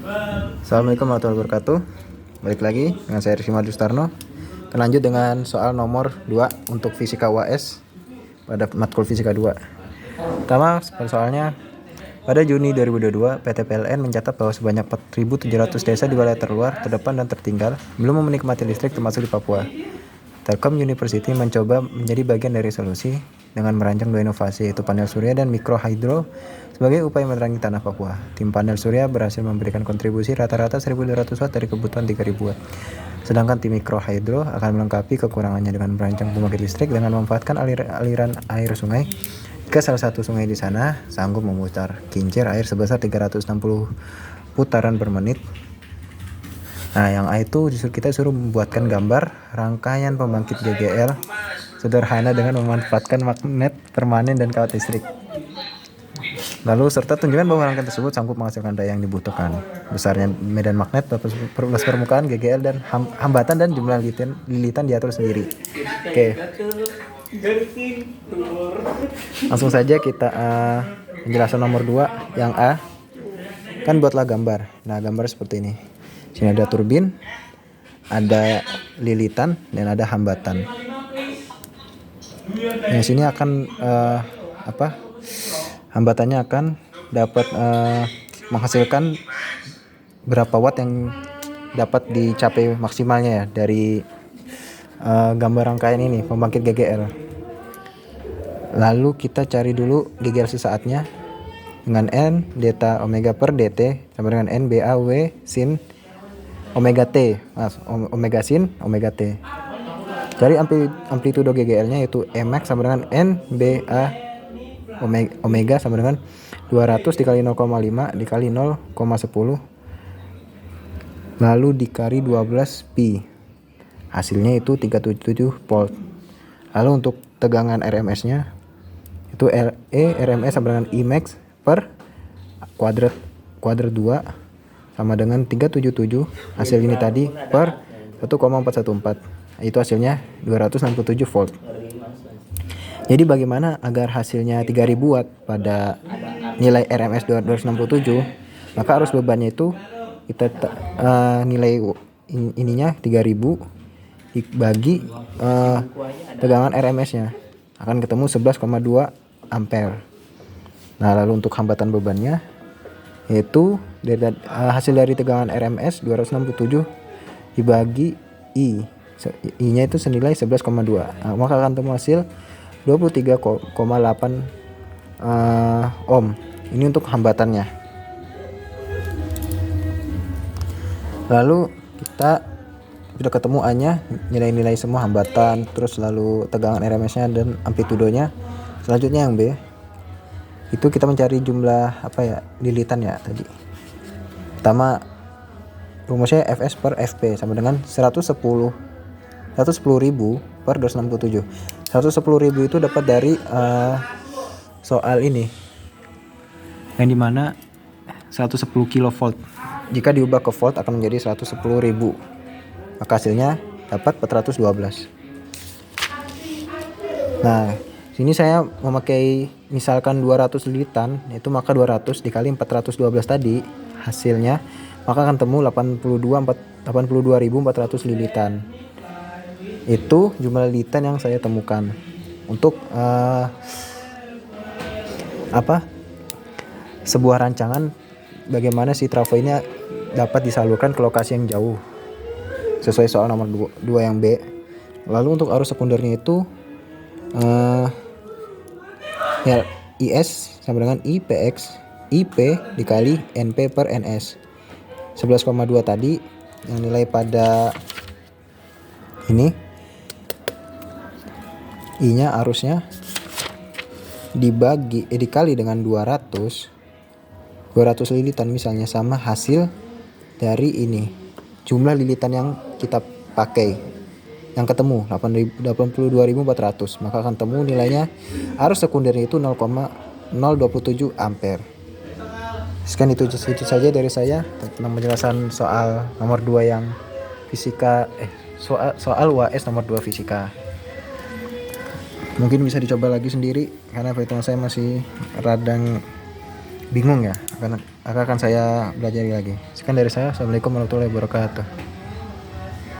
Assalamualaikum warahmatullahi wabarakatuh. Balik lagi dengan saya Rizky Madustarno. Kita lanjut dengan soal nomor 2 untuk fisika UAS pada matkul fisika 2. Pertama, soalnya pada Juni 2022, PT PLN mencatat bahwa sebanyak 4.700 desa di wilayah terluar, terdepan, dan tertinggal belum menikmati listrik termasuk di Papua. Telkom University mencoba menjadi bagian dari solusi dengan merancang 2 inovasi, yaitu panel surya dan mikrohidro sebagai upaya menerangi tanah Papua. Tim panel surya berhasil memberikan kontribusi rata-rata 1.200 watt dari kebutuhan 3.000 watt. Sedangkan tim mikrohidro akan melengkapi kekurangannya dengan merancang pembangkit listrik dengan memanfaatkan aliran air sungai. Jika salah satu sungai di sana sanggup memutar kincir air sebesar 360 putaran per menit. Nah, yang A itu kita suruh membuatkan gambar rangkaian pembangkit GGL sederhana dengan memanfaatkan magnet permanen dan kawat listrik. Lalu serta tunjukkan bahwa rangkaian tersebut sanggup menghasilkan daya yang dibutuhkan. Besarnya medan magnet, luas permukaan GGL, dan hambatan dan jumlah lilitan diatur sendiri. Oke. Langsung saja kita penjelasan nomor 2 yang A. Kan buatlah gambar. Nah, gambar seperti ini. Sini ada turbin, ada lilitan, dan ada hambatan. Nah, sini akan hambatannya akan dapat menghasilkan berapa watt yang dapat dicapai maksimalnya ya dari gambar rangkaian ini pembangkit GGL. Lalu kita cari dulu GGL sesaatnya dengan N delta omega per dt sama dengan N BA W sin omega T, omega sin omega T. Cari amplitudo GGL-nya yaitu Mx sama dengan N BA omega sama dengan 200 dikali 0,5 dikali 0,10 lalu dikali 12 pi. Hasilnya itu 377 volt. Lalu untuk tegangan RMS-nya itu RMS sama dengan Imax per kuadrat 2 sama dengan 377. Hasil ini tadi per 1,414. Itu hasilnya 267 volt. Jadi bagaimana agar hasilnya 3000 watt pada nilai RMS 267? Maka arus bebannya itu kita nilai ininya 3000 dibagi tegangan RMS-nya akan ketemu 11,2 ampere. Nah, lalu untuk hambatan bebannya yaitu hasil dari tegangan RMS 267 dibagi I-nya itu senilai 11,2. Nah, maka akan ketemu hasil 23,8 ohm. Ini untuk hambatannya. Lalu kita sudah ketemu A-nya, nilai-nilai semua hambatan, terus lalu tegangan RMS-nya dan amplitudonya. Selanjutnya yang B, itu kita mencari jumlah lilitan ya tadi. Pertama, rumusnya Fs per Fp sama dengan 110.000 per 267. 110.000 itu dapat dari soal ini, yang dimana 110 kilovolt jika diubah ke volt akan menjadi 110.000. Maka hasilnya dapat 412. Nah, sini saya memakai misalkan 200 lilitan, itu maka 200 dikali 412 tadi hasilnya maka akan temu 82.400 lilitan. Itu jumlah lilitan yang saya temukan untuk sebuah rancangan bagaimana si trafo ini dapat disalurkan ke lokasi yang jauh sesuai soal nomor 2 yang B. Lalu untuk arus sekundernya itu IS sama dengan IPX IP dikali NP per NS. 11,2 tadi yang nilai pada ini I-nya arusnya dikali dengan 200 lilitan misalnya, sama hasil dari ini jumlah lilitan yang kita pakai yang ketemu 82.400, maka akan temu nilainya arus sekundernya itu 0,027 ampere. Sekian itu saja dari saya tentang penjelasan soal nomor 2 yang fisika soal UAS nomor 2 fisika. Mungkin bisa dicoba lagi sendiri karena perhitungan saya masih radang bingung ya, akan saya belajar lagi. Sekian dari saya. Assalamualaikum warahmatullahi wabarakatuh.